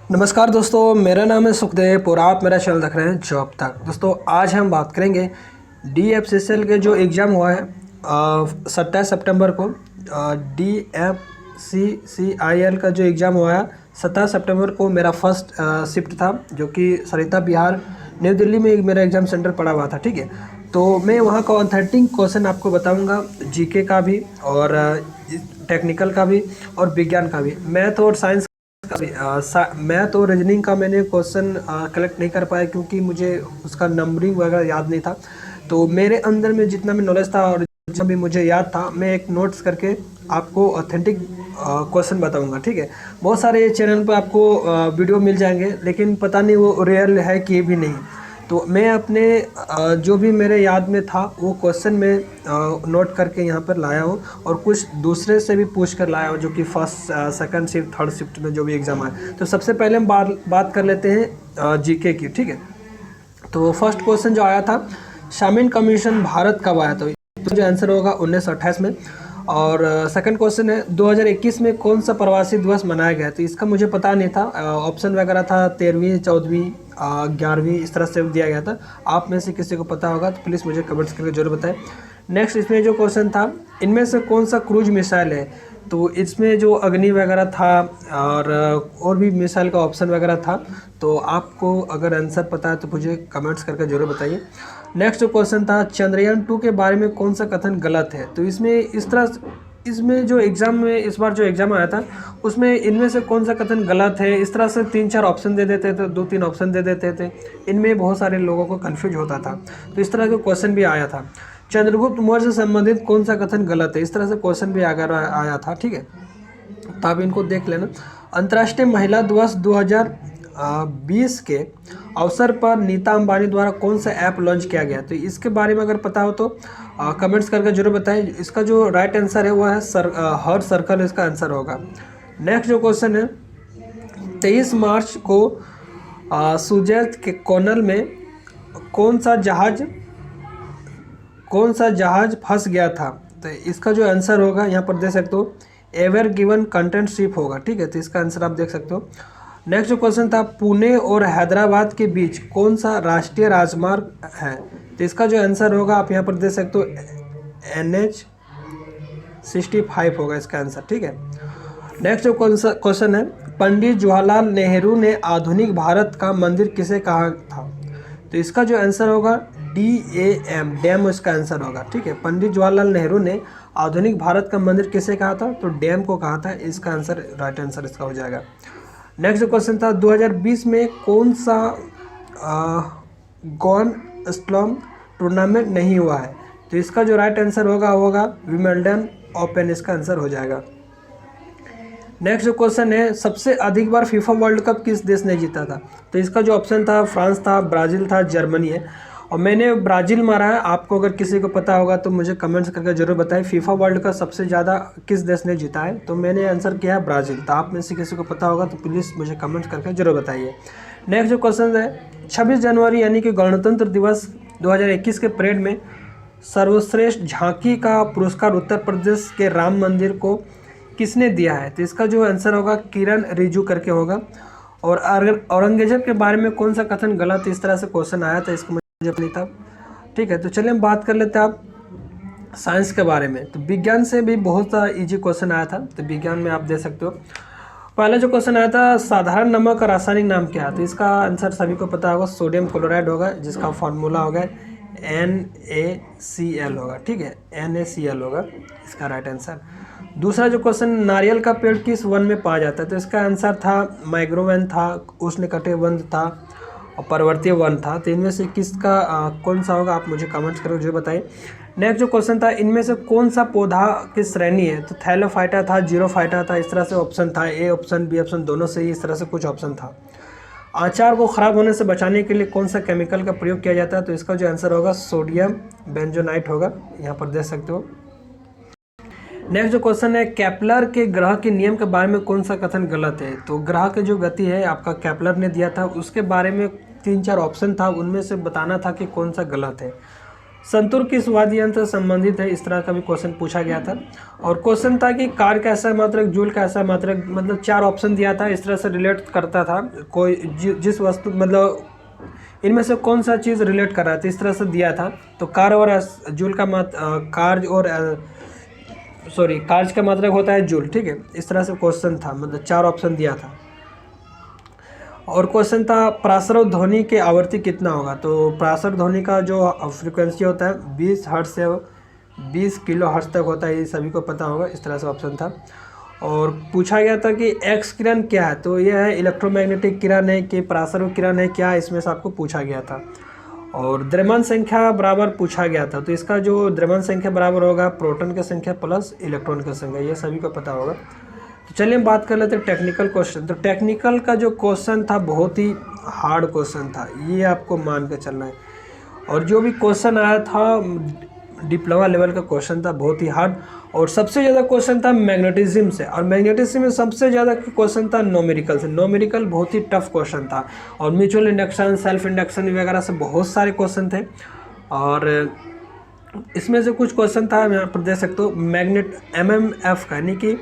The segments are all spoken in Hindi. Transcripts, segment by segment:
नमस्कार दोस्तों, मेरा नाम है सुखदेव और आप मेरा चैनल देख रहे हैं जॉब तक। दोस्तों आज हम बात करेंगे DFCCL के जो एग्ज़ाम हुआ है 27 सितंबर को। DFCCIL का जो एग्ज़ाम हुआ है 27 सितंबर को मेरा फर्स्ट शिफ्ट था, जो कि सरिता बिहार न्यू दिल्ली में मेरा एग्ज़ाम सेंटर पड़ा हुआ था। ठीक है, तो मैं वहाँ का ऑथेंटिक क्वेश्चन आपको बताऊँगा, GK का भी और टेक्निकल का भी और विज्ञान का भी। मैथ और साइंस मैथ और रीजनिंग का मैंने क्वेश्चन कलेक्ट नहीं कर पाया क्योंकि मुझे उसका नंबरिंग वगैरह याद नहीं था। तो मेरे अंदर में जितना भी नॉलेज था और जितना भी मुझे याद था, मैं एक नोट्स करके आपको ऑथेंटिक क्वेश्चन बताऊंगा। ठीक है, बहुत सारे चैनल पर आपको वीडियो मिल जाएंगे, लेकिन पता नहीं वो रियल है कि भी नहीं। तो मैं अपने जो भी मेरे याद में था वो क्वेश्चन में नोट करके यहाँ पर लाया हूँ और कुछ दूसरे से भी पूछ कर लाया हूँ, जो कि first second shift third shift में जो भी एग्ज़ाम आए। तो सबसे पहले हम बात कर लेते हैं GK की। ठीक है, तो फर्स्ट क्वेश्चन जो आया था, शामीन कमीशन भारत कब आया? तो जो आंसर होगा 1928 में। और सेकंड क्वेश्चन है 2021 में कौन सा प्रवासी दिवस मनाया गया? तो इसका मुझे पता नहीं था, ऑप्शन वगैरह था 13वीं 14वीं 11वीं इस तरह से दिया गया था। आप में से किसी को पता होगा तो प्लीज़ मुझे कमेंट्स करके जरूर बताएं। नेक्स्ट इसमें जो क्वेश्चन था, इनमें से कौन सा क्रूज मिसाइल है? तो इसमें जो अग्नि वगैरह था और भी मिसाइल का ऑप्शन वगैरह था। तो आपको अगर आंसर पता है तो मुझे कमेंट्स करके जरूर बताइए। नेक्स्ट जो क्वेश्चन था, चंद्रयान 2 के बारे में कौन सा कथन गलत है? तो इसमें जो एग्ज़ाम में इस बार जो एग्ज़ाम आया था उसमें इनमें से कौन सा कथन गलत है, इस तरह से 3-4 ऑप्शन दे देते थे, 2-3 ऑप्शन दे देते थे। इनमें बहुत सारे लोगों को कन्फ्यूज होता था, तो इस तरह का क्वेश्चन भी आया था। चंद्रगुप्त मौर्य से संबंधित कौन सा कथन गलत है, इस तरह से क्वेश्चन भी आया था। ठीक है, तो आप इनको देख लेना। अंतर्राष्ट्रीय महिला दिवस 2020 के अवसर पर नीता अंबानी द्वारा कौन सा ऐप लॉन्च किया गया? तो इसके बारे में अगर पता हो तो कमेंट्स करके जरूर बताएं। इसका जो राइट आंसर है वो है हर सर्कल, इसका आंसर होगा। नेक्स्ट जो क्वेश्चन है, 23 मार्च को सुजेत के कॉर्नल में कौन सा जहाज फंस गया था? तो इसका जो आंसर होगा यहाँ पर देख सकते हो, एवर गिवन कंटेंट शिप होगा। ठीक है, तो इसका आंसर आप देख सकते हो। नेक्स्ट जो क्वेश्चन था, पुणे और हैदराबाद के बीच कौन सा राष्ट्रीय राजमार्ग है? तो इसका जो आंसर होगा आप यहाँ पर देख सकते हो, NH65 होगा इसका आंसर। ठीक है, नेक्स्ट जो क्वेश्चन है, पंडित जवाहरलाल नेहरू ने आधुनिक भारत का मंदिर किसे कहा था? तो इसका जो आंसर होगा डैम इसका आंसर होगा। ठीक है, पंडित जवाहरलाल नेहरू ने आधुनिक भारत का मंदिर किसे कहा था? तो डैम को कहा था। इसका आंसर राइट आंसर इसका हो जाएगा। नेक्स्ट जो क्वेश्चन था, 2020 में कौन सा ग्रैंड स्लैम टूर्नामेंट नहीं हुआ है? तो इसका जो राइट आंसर होगा विंबलडन ओपन, इसका आंसर हो जाएगा। नेक्स्ट जो क्वेश्चन है, सबसे अधिक बार फीफा वर्ल्ड कप किस देश ने जीता था? तो इसका जो ऑप्शन था, फ्रांस था, ब्राज़ील था, जर्मनी है, और मैंने ब्राज़ील मारा है। आपको अगर किसी को पता होगा तो मुझे कमेंट्स करके जरूर बताएं, फीफा वर्ल्ड कप सबसे ज़्यादा किस देश ने जीता है? तो मैंने आंसर किया है ब्राज़ील। तो आप में से किसी को पता होगा तो प्लीज़ मुझे कमेंट्स करके जरूर बताइए। नेक्स्ट जो क्वेश्चन है, 26 जनवरी यानी कि गणतंत्र दिवस 2021 के परेड में सर्वश्रेष्ठ झांकी का पुरस्कार उत्तर प्रदेश के राम मंदिर को किसने दिया है? तो इसका जो आंसर होगा किरण रिजिजू करके होगा। और औरंगजेब के बारे में कौन सा कथन गलत, इस तरह से क्वेश्चन आया था, इसको मुझे नहीं था। ठीक है, तो चलिए हम बात कर लेते हैं आप साइंस के बारे में। तो विज्ञान से भी बहुत सा इजी क्वेश्चन आया था, तो विज्ञान में आप दे सकते हो। पहला जो क्वेश्चन आया था, साधारण नमक का रासायनिक नाम क्या है? तो इसका आंसर सभी को पता होगा, सोडियम क्लोराइड होगा, जिसका फॉर्मूला होगा NaCl होगा। ठीक है, NaCl होगा इसका राइट आंसर। दूसरा जो क्वेश्चन, नारियल का पेड़ किस वन में पाया जाता है? तो इसका आंसर था मैंग्रोव था, उष्णकटिबंध था और पर्वतीय वन था। तो इनमें से किसका कौन सा होगा आप मुझे कमेंट्स करके जो बताइए। नेक्स्ट जो क्वेश्चन था, इनमें से कौन सा पौधा की श्रेणी है? तो थैलोफाइटा था, जीरोफाइटा था, इस तरह से ऑप्शन था। ए ऑप्शन बी ऑप्शन दोनों से ही इस तरह से कुछ ऑप्शन था। अचार को ख़राब होने से बचाने के लिए कौन सा केमिकल का प्रयोग किया जाता है? तो इसका जो आंसर होगा सोडियम बेंजोनाइट होगा, यहाँ पर देख सकते हो। नेक्स्ट जो क्वेश्चन है, केपलर के ग्रह के नियम के बारे में कौन सा कथन गलत है? तो ग्रह की जो गति है आपका केपलर ने दिया था, उसके बारे में 3-4 ऑप्शन था, उनमें से बताना था कि कौन सा गलत है। संतूर किस वाद्य यंत्र से संबंधित है, इस तरह का भी क्वेश्चन पूछा गया था। और क्वेश्चन था कि कार कैसा मात्रक, जूल कैसा मात्रक, मतलब 4 ऑप्शन दिया था, इस तरह से रिलेट करता था कोई जिस वस्तु, मतलब इनमें से कौन सा चीज़ रिलेट कर रहा था, इस तरह से दिया था। तो कार और जूल का कार्य और कार्य का मात्रक होता है जूल, ठीक है। इस तरह से क्वेश्चन था, मतलब 4 ऑप्शन दिया था। और क्वेश्चन था प्रासरव ध्वनि के आवृत्ति कितना होगा। तो प्रासरव ध्वनि का जो फ्रीक्वेंसी होता है 20 हर्ट्ज से 20 किलो हर्ट्ज तक होता है, ये सभी को पता होगा। इस तरह से ऑप्शन था। और पूछा गया था कि एक्स किरण क्या है, तो यह है इलेक्ट्रोमैग्नेटिक किरण है कि प्रासरव किरण है, क्या इसमें से आपको पूछा गया था। और द्रव्यमान संख्या बराबर पूछा गया था, तो इसका जो द्रव्यमान संख्या बराबर होगा प्रोटॉन की संख्या प्लस इलेक्ट्रॉन की संख्या, ये सभी को पता होगा। तो चलिए हम बात कर लेते हैं टेक्निकल क्वेश्चन। तो टेक्निकल का जो क्वेश्चन था बहुत ही हार्ड क्वेश्चन था, ये आपको मान के चलना है। और जो भी क्वेश्चन आया था डिप्लोमा लेवल का क्वेश्चन था, बहुत ही हार्ड। और सबसे ज़्यादा क्वेश्चन था मैग्नेटिज्म से, और मैग्नेटिज्म में सबसे ज़्यादा क्वेश्चन था न्यूमेरिकल से। न्यूमेरिकल बहुत ही टफ क्वेश्चन था। और म्यूचुअल इंडक्शन, सेल्फ इंडक्शन वगैरह से बहुत सारे क्वेश्चन थे। और इसमें से कुछ क्वेश्चन था, मैं यहाँ पर दे सकता हूँ मैग्नेट MMF का, यानी कि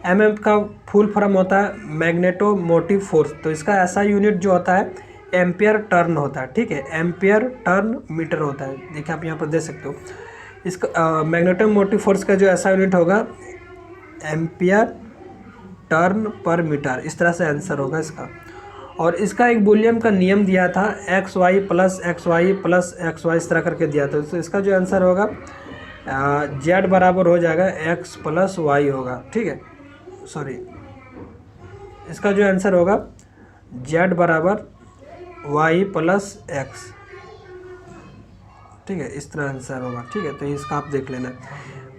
MM का फुल फॉर्म होता है मैग्नेटो मोटिव फोर्स। तो इसका ऐसा यूनिट जो होता है एम्पियर टर्न होता है, ठीक है, एम्पियर टर्न मीटर होता है। देखिए आप यहाँ पर दे सकते हो, इसका मैग्नेटो मोटिव फोर्स का जो ऐसा यूनिट होगा एम्पियर टर्न पर मीटर, इस तरह से आंसर होगा इसका। और इसका एक वॉल्यूम का नियम दिया था XY plus XY plus XY, इस तरह करके दिया था। तो इसका जो आंसर होगा Z बराबर हो जाएगा X प्लस Y होगा, ठीक है, सॉरी, इसका जो आंसर होगा Z बराबर Y प्लस X, ठीक है, इस तरह आंसर होगा, ठीक है। तो इसका आप देख लेना।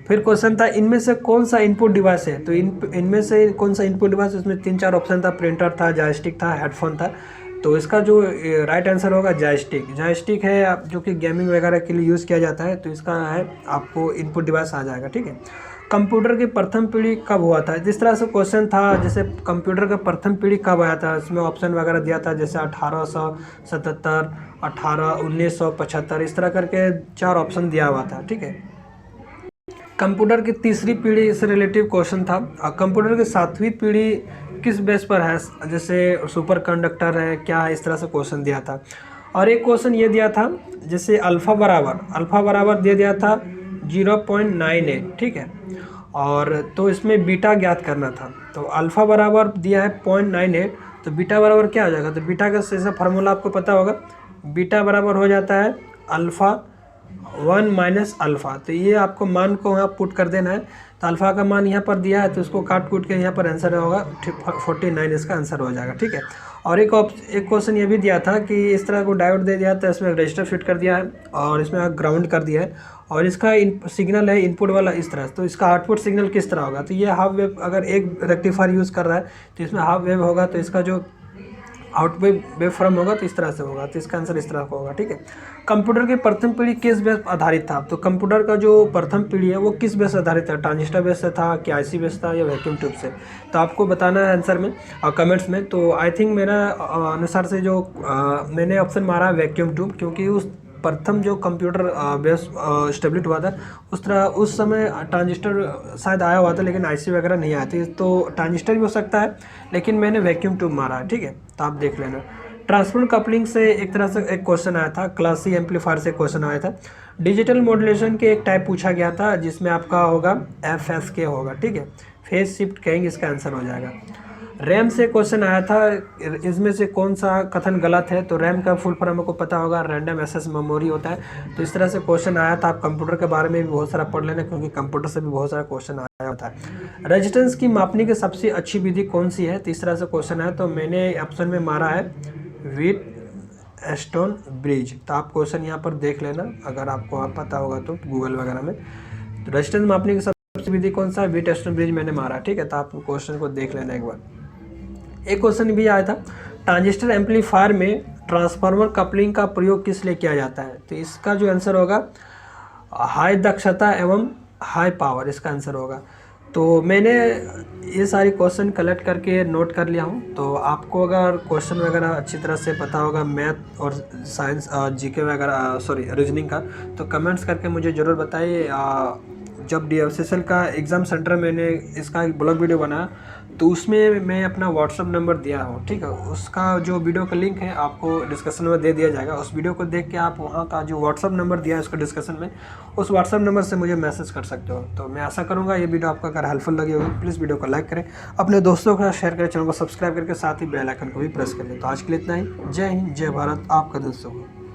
फिर क्वेश्चन था इनमें से कौन सा इनपुट डिवाइस है। तो इनमें से कौन सा इनपुट डिवाइस, उसमें 3-4 ऑप्शन था, प्रिंटर था, जॉयस्टिक था, हेडफोन था। तो इसका जो राइट आंसर होगा जॉयस्टिक। जॉयस्टिक है जो कि गेमिंग वगैरह के लिए यूज़ किया जाता है, तो इसका है आपको इनपुट डिवाइस आ जाएगा, ठीक है। कंप्यूटर की प्रथम पीढ़ी कब हुआ था, जिस तरह से क्वेश्चन था, जैसे कंप्यूटर का प्रथम पीढ़ी कब आया था, इसमें ऑप्शन वगैरह दिया था, जैसे 1877, 1975, इस तरह करके 4 ऑप्शन दिया हुआ था, ठीक है। कंप्यूटर की तीसरी पीढ़ी से रिलेटिव क्वेश्चन था। कंप्यूटर की 7वीं पीढ़ी किस बेस पर है, जैसे सुपर कंडक्टर है क्या, इस तरह से क्वेश्चन दिया था। और एक क्वेश्चन ये दिया था, जैसे अल्फ़ा बराबर दे दिया था 0.98, ठीक है। और तो इसमें बीटा ज्ञात करना था। तो अल्फ़ा बराबर दिया है 0.98, तो बीटा बराबर क्या हो जाएगा। तो बीटा का जैसा फार्मूला आपको पता होगा, बीटा बराबर हो जाता है अल्फ़ा 1 माइनस अल्फ़ा। तो ये आपको मान को वहाँ पुट कर देना है। तो अल्फ़ा का मान यहाँ पर दिया है, तो उसको काट कूट के यहाँ पर आंसर होगा 49, इसका आंसर हो जाएगा, ठीक है। और एक क्वेश्चन ये भी दिया था कि इस तरह को डायोड दे दिया था, इसमें रजिस्टर फिट कर दिया है और इसमें ग्राउंड कर दिया है, और इसका सिग्नल है इनपुट वाला इस तरह से। तो इसका आउटपुट सिग्नल किस तरह होगा। तो ये हाफ वेव, अगर एक रेक्टिफायर यूज़ कर रहा है तो इसमें हाफ वेव होगा, तो इसका जो आउट वेव फॉर्म होगा तो इस तरह से होगा। तो इसका आंसर इस तरह का होगा, ठीक है। कंप्यूटर की प्रथम पीढ़ी किस बेस पर आधारित था। तो कंप्यूटर का जो प्रथम पीढ़ी है वो किस बेस पर आधारित था, ट्रांजिस्टर बेस से था, क्या IC बेस था, या वैक्यूम ट्यूब से। तो आपको बताना है आंसर में और कमेंट्स में। तो आई थिंक मेरा अनुसार से जो मैंने ऑप्शन मारा वैक्यूम ट्यूब, क्योंकि उस प्रथम जो कंप्यूटर बेस स्टेबलिट हुआ था उस समय ट्रांजिस्टर शायद आया हुआ था, लेकिन IC वगैरह नहीं आए थे। तो ट्रांजिस्टर भी हो सकता है, लेकिन मैंने वैक्यूम ट्यूब मारा है, ठीक है। तो आप देख लेना। ट्रांसफर कपलिंग से एक तरह से एक क्वेश्चन आया था, क्लास C एम्पलीफायर से क्वेश्चन आया था। डिजिटल मॉड्यूलेशन के एक टाइप पूछा गया था, जिसमें आपका होगा FSK होगा, ठीक है, फेज शिफ्ट कहेंगे, इसका आंसर हो जाएगा। रैम से क्वेश्चन आया था, इसमें से कौन सा कथन गलत है। तो रैम का फुल फॉर्म आपको पता होगा, रैंडम एक्सेस मेमोरी होता है। तो इस तरह से क्वेश्चन आया था। आप कंप्यूटर के बारे में भी बहुत सारा पढ़ लेना, क्योंकि कंप्यूटर से भी बहुत सारा क्वेश्चन आया होता है। रेजिस्टेंस की मापने की सबसे अच्छी विधि कौन सी है। तो इस तरह से क्वेश्चन है, तो मैंने ऑप्शन में मारा है व्हीटस्टोन ब्रिज। तो आप क्वेश्चन यहाँ पर देख लेना, अगर आपको पता होगा तो गूगल वगैरह में। तो रेजिस्टेंस मापने की सबसे विधि कौन सा है, व्हीटस्टोन ब्रिज मैंने मारा, ठीक है। तो आप क्वेश्चन को देख लेना एक बार। एक क्वेश्चन भी आया था, ट्रांजिस्टर एम्पलीफायर में ट्रांसफार्मर कपलिंग का प्रयोग किस लिए किया जाता है। तो इसका जो आंसर होगा हाई दक्षता एवं हाई पावर, इसका आंसर होगा। तो मैंने ये सारी क्वेश्चन कलेक्ट करके नोट कर लिया हूँ। तो आपको अगर क्वेश्चन वगैरह अच्छी तरह से पता होगा मैथ और साइंस जीके वगैरह सॉरी रीजनिंग का, तो कमेंट्स करके मुझे ज़रूर बताइए। जब DFSSL का एग्ज़ाम सेंटर मैंने इसका एक ब्लॉग वीडियो बनाया तो उसमें मैं अपना व्हाट्सअप नंबर दिया हूँ, ठीक है। उसका जो वीडियो का लिंक है आपको डिस्कशन में दे दिया जाएगा। उस वीडियो को देख के आप वहाँ का जो व्हाट्सअप नंबर दिया है उसको डिस्कशन में, उस व्हाट्सअप नंबर से मुझे मैसेज कर सकते हो। तो मैं आशा करूँगा ये वीडियो आपको अगर हेल्पफुल लगी होगी, प्लीज़ वीडियो को लाइक करें, अपने दोस्तों के साथ शेयर करें, चैनल को सब्सक्राइब करके साथ ही बेल आइकन को भी प्रेस कर लें। तो आज के लिए इतना ही। जय हिंद, जय भारत, आपका दोस्तों।